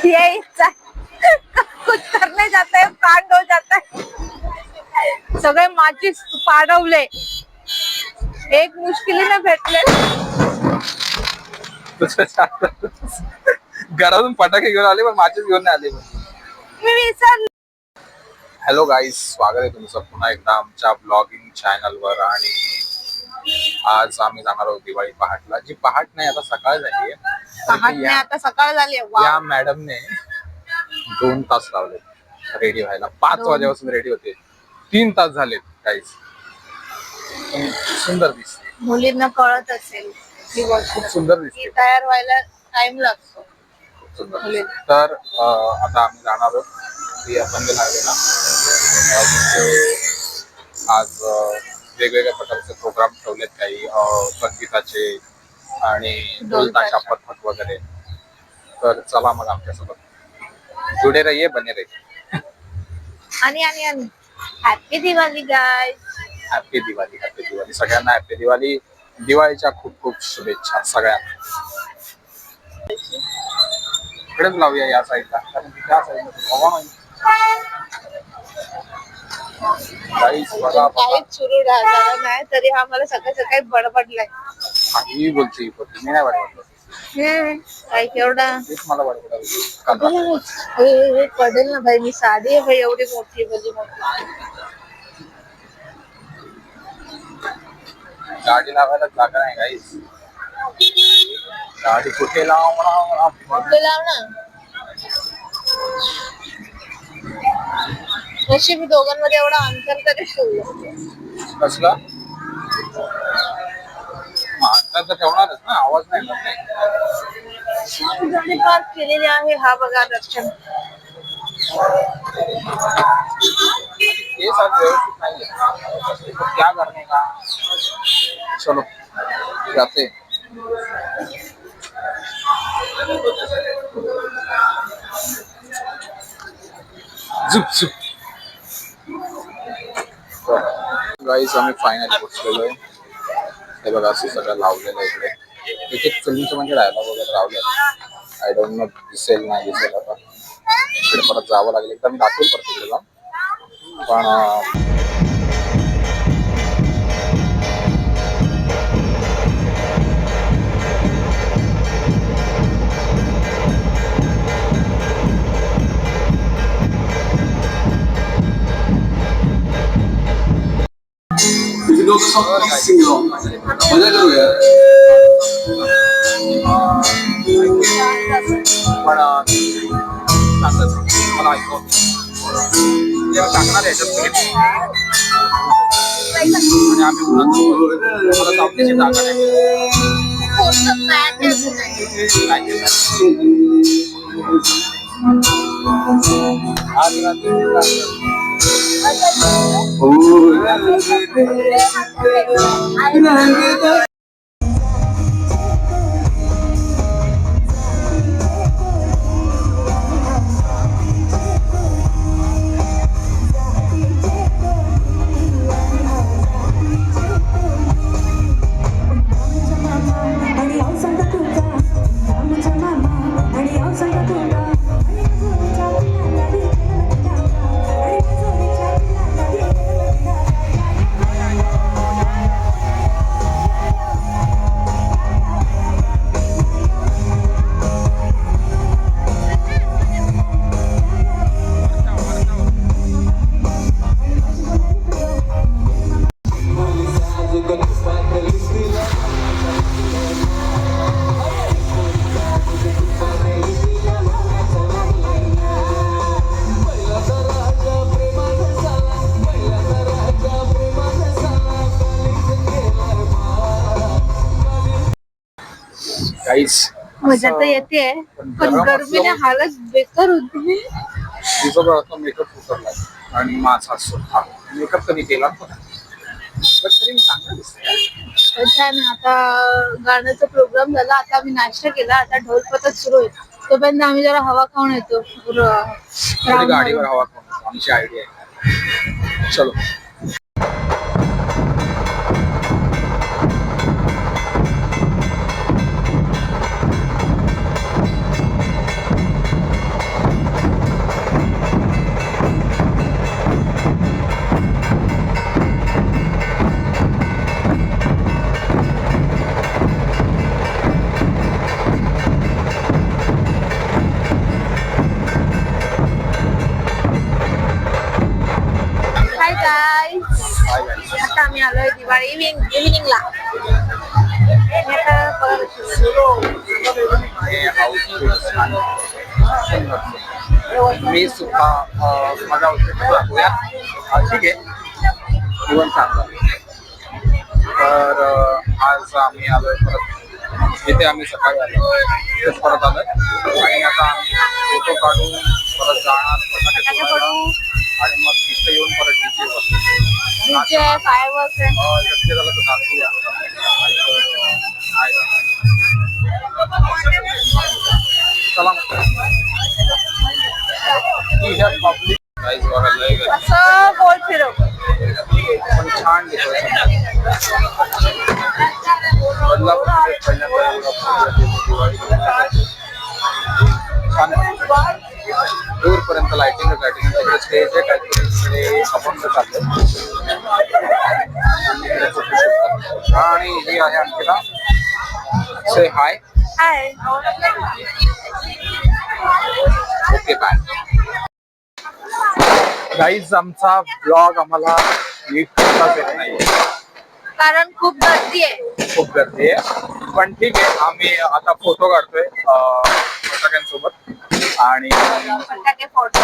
ये कुछ करने जाता है कांड हो जाता है. सगळे माचीस पाडवले, एक मुश्किलीने भेटले. घरातून फटाके घेऊन आले पण माचीस घेऊन नाही आले. मी विसरले. हॅलो गाईज, स्वागत आहे तुमचं पुन्हा एकदा आमच्या ब्लॉगिंग चॅनलवर. आणि आज आम्ही जाणार आहोत दिवाळी पहाटला. जी पहाट नाही, आता सकाळ झाली आहे. आता सकाळ झाली. या मॅडमने 2 तास लावले रेडी व्हायला. 5 वाजेपासून रेडी होते. 3 तास झालेत गाईज. सुंदर दिसते. मुलींना कळत असेल ही गोष्ट. खूप सुंदर दिसते. तयार व्हायला टाइम लागतो. तर आता आम्ही जाणार आहोत पंज लागलेला. आज वेगवेगळ्या प्रकारचे प्रोग्राम ठेवलेत, काही संगीताचे आणि ढोलताशा पथक वगैरे. तर चला मग आमच्यासोबत जुडे रहिये, बने रहिये. आणि happy Diwali guys. Happy Diwali, happy Diwali सगळ्यांना. हॅपी दिवाळी. दिवाळीच्या खूप खूप शुभेच्छा सगळ्यांना. इकडेच लावूया या साईडला, कारण त्या साईडला काहीच सुरू झालं नाही तरी आम्हाला सकाळी बडबडलाय. काही बोलते मी नाही बडबडलो. काय केवढा मला बडबड पडेल ना भाई. मी साडी आहे भाई, एवढी मोठी भली मोठी. गाडी लावायला जागा नाही गाईस. गाडी कुठे लावणार? कुठे लावणार? नशीब दोघांमध्ये एवढा अंतर तरी ठेवलं. कसला अंतर तर ठेवणारच ना, आवाज नाही गाडी पार्क केलेली आहे. हा बघा दर्शन. ये सब व्यवस्थित नाही है, तो क्या करने का. चलो जाते. झुप झुप. गाईस, आम्ही फायनली पोहोचलेलो आहे. हे बघा, असं सगळं लावलेलं आहे इकडे. एक फिल्मचं म्हणजे डायलॉग वगैरे लावलेलं. आय डोंट नो दिसेल नाही दिसेल. आता इकडे परत जावं लागेल. एकदा मी दाखवेल परत तिकडे जाऊन. पण मजा करूया. पण मला ऐकव टाकणार याच्यात आणि आम्ही मला चावण्याची जागा नाही. आज रात्री मजा तर येते, पण गरमीने हालत बेकार होती. तुझा मेकअप उतरला आणि माझा सुद्धा मेकअप कधी केला तरी चांगला दिसतोय. आता गाण्याचा प्रोग्राम झाला. आता आम्ही नाश्ता केला. आता ढोल पथक सुरू आहे. तोपर्यंत आम्ही जरा हवा खाऊन येतो. गाडीवर हवा खाऊन आमची आयडिया आहे. चलो. इव्हिनिंगला. मी सुद्धा माझा आउटफिट दाखवूया. ठीक आहे, इव्हन चांगला. तर आज आम्ही आलोय परत जिथे आम्ही सकाळी आलो तिथेच परत आलोय आणि आता आम्ही फोटो काढून परत जाणार फटाके फोडायला आणि मग तिथे येऊन परत डीजे फायरवर्क्स शक्य झालं तर दाखवूया. चला पब्लिक प्राईज बघायला असं गोल फिरव. पण छान बदलापूरमध्ये छान दूरपर्यंत लाइटिंग तिकडे स्टेज आहे काहीतरी अपंग चाललंय आणि ही आहे Ankita. Say hi. Hi. Okay bye. Guys आमचा ब्लॉग आम्हाला नीट करताच येत नाही कारण खूप गर्दी आहे. खूप गर्दी आहे. पण ठीक आहे, आम्ही आता फोटो काढतोय फटाक्यांसोबत आणि फटाके फोडतो.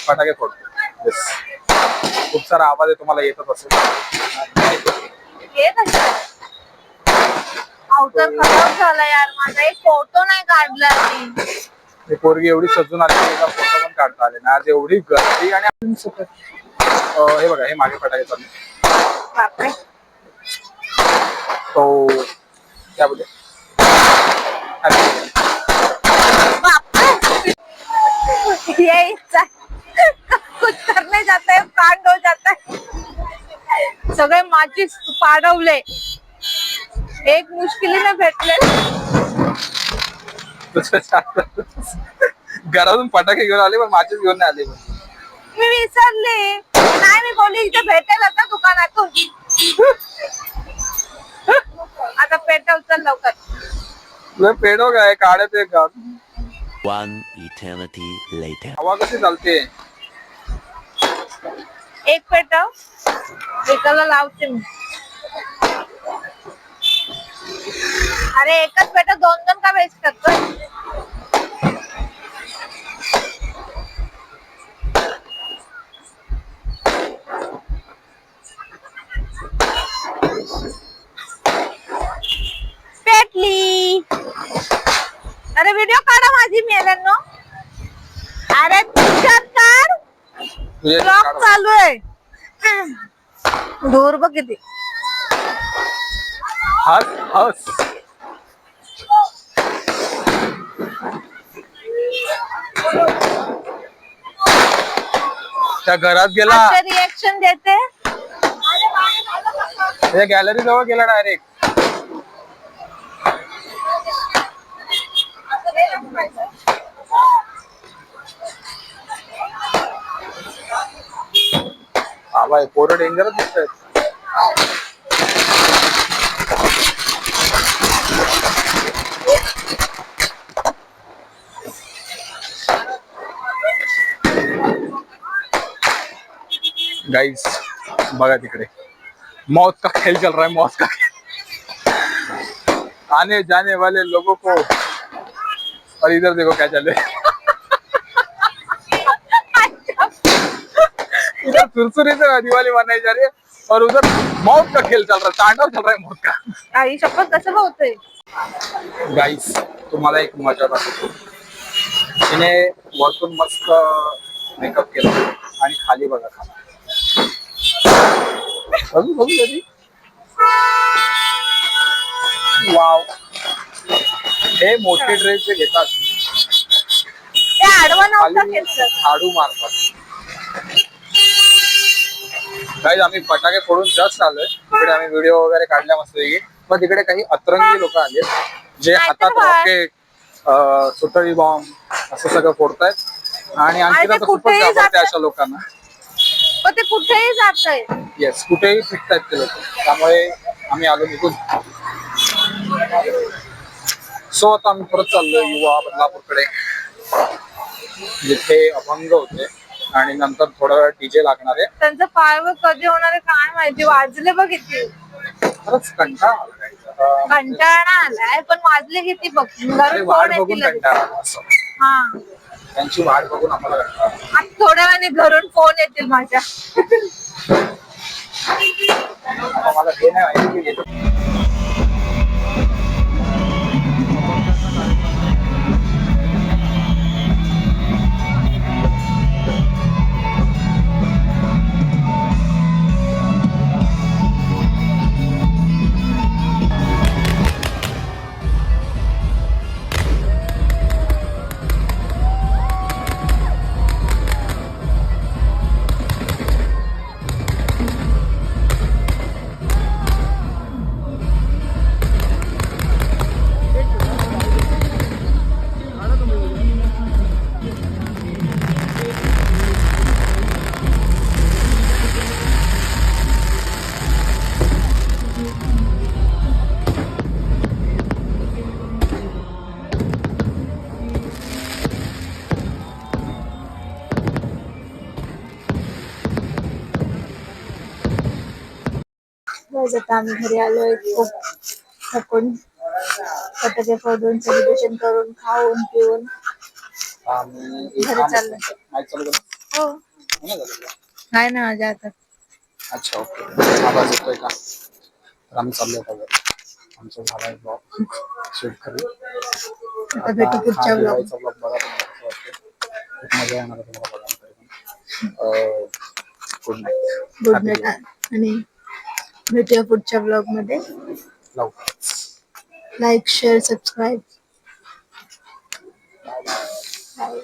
फटाके फोडतो. येस, खूप सारा आवाज आहे, तुम्हाला येतच असेल. येत असेल. आउटर खराब झाला यार माझा. एक फोटो नाही काढला मी. पोरगी एवढी सजून आली की फोटो पण काढता आले ना. आज एवढी गर्दी आणि हे बघा, हे मागे फटाके चालू. बापरे. तो क्या बोले ये कुछ करने जाता है कांड हो जाता है. सगळे माचीस पाडवले. एक मुश्किलीने भेटले. घरातून फटाके घेऊन आले पण माचीस घेऊन नाही आले. मी विसरले नाही. मी बोलली इथे भेटेल आता दुकानातून. आता पेटव चल लवकर. पेडो काय काढत आहे का. One eternity later. हवा कशी चालते. एक पेटव एकाला लावते मी. अरे एकच पेटव, दोन दोन का वेस्ट करतोय. पेटली. अरे व्हिडिओ काढा माझी मेल्यांनो. अरे तुझ्यात काढ. ब्लॉग चालू आहे. धूर बघ किती. हस हस. त्या घरात गेला, रिएक्शन देते. गॅलरी जवळ गेला डायरेक्ट. बाबा पोरं डेंजरच दिसतात. गाइस बघा तिकडे मौत का खेल चल रहा है. मौत का खेल. आने जाने वाले लोगों को. और इधर देखो क्या चल रहा है. इधर सुरसुरी से दिवाली मनाई जा रही है और उधर मौत का खेल चल रहा है. तांडव चल रहा है मौत का. आई शपथ कसं होतंय. गाइस तुम्हाला एक मजा दाखवतो. तिने वरतून मस्त मेकअप केला आणि खाली बघा खाली. वाव. हे मोठे ड्रेस जे घेतात ते आडवा नव्हता केलं. झाडू मारतात. गाइस आम्ही फटाके फोडून जस्ट आलोय. तिकडे आम्ही व्हिडिओ वगैरे काढल्या मस्त पैकी. पण तिकडे काही अतरंगी लोक आले जे हातात रॉकेट सुतळी बॉम्ब असं सगळं फोडतायत आणि आणखी तर खूपच घाबरते अशा लोकांना. पण ते कुठेही जात आहे. येस, कुठेही फिरतायत ते लोक. त्यामुळे आम्ही आलो निघून. सो आता आम्ही परत चाललोय युवा बदलापूरकडे जिथे अभंग होते आणि नंतर थोडा वेळ डीजे लागणार आहे. त्यांचं फायरवर्क कधी होणार आहे काय माहिती. वाजले बघ किती. खरंच कंटाळा आला guys. आता कंटाळा आलाय पण वाजले किती बघ अरे घरून वाट फोन बघून येतील लगेच. कंटाळा आला असं. हा त्यांची वाट बघून आम्हाला कंटाळा आला. आता थोड्या वेळाने घरून फोन येतील माझ्या. आता मला हे नाही माहिती की येतो. बस आता आम्ही घरी आलोय खूप थकून फटाके फोडून सेलिब्रेशन करून खाऊन पिऊन आम्ही घरी चाललोय. मॅच चालू करू. हो नाही झालं का? काय ना माझ्या हातात. अच्छा ओके आवाज येतोय का तर आम्ही चाललो होतो घरी. आमचं झालाय ब्लॉग शूट करू. आता भेटू पुढच्या vlog. ब्लॉग बघा तुम्हाला कसं वाटतं. खूप मजा येणार आहे तुम्हाला बघायला. गुड नाईट गुड नाईट आणि भेटूया पुढच्या ब्लॉग मध्ये. लवकरच. Like share subscribe. बाय.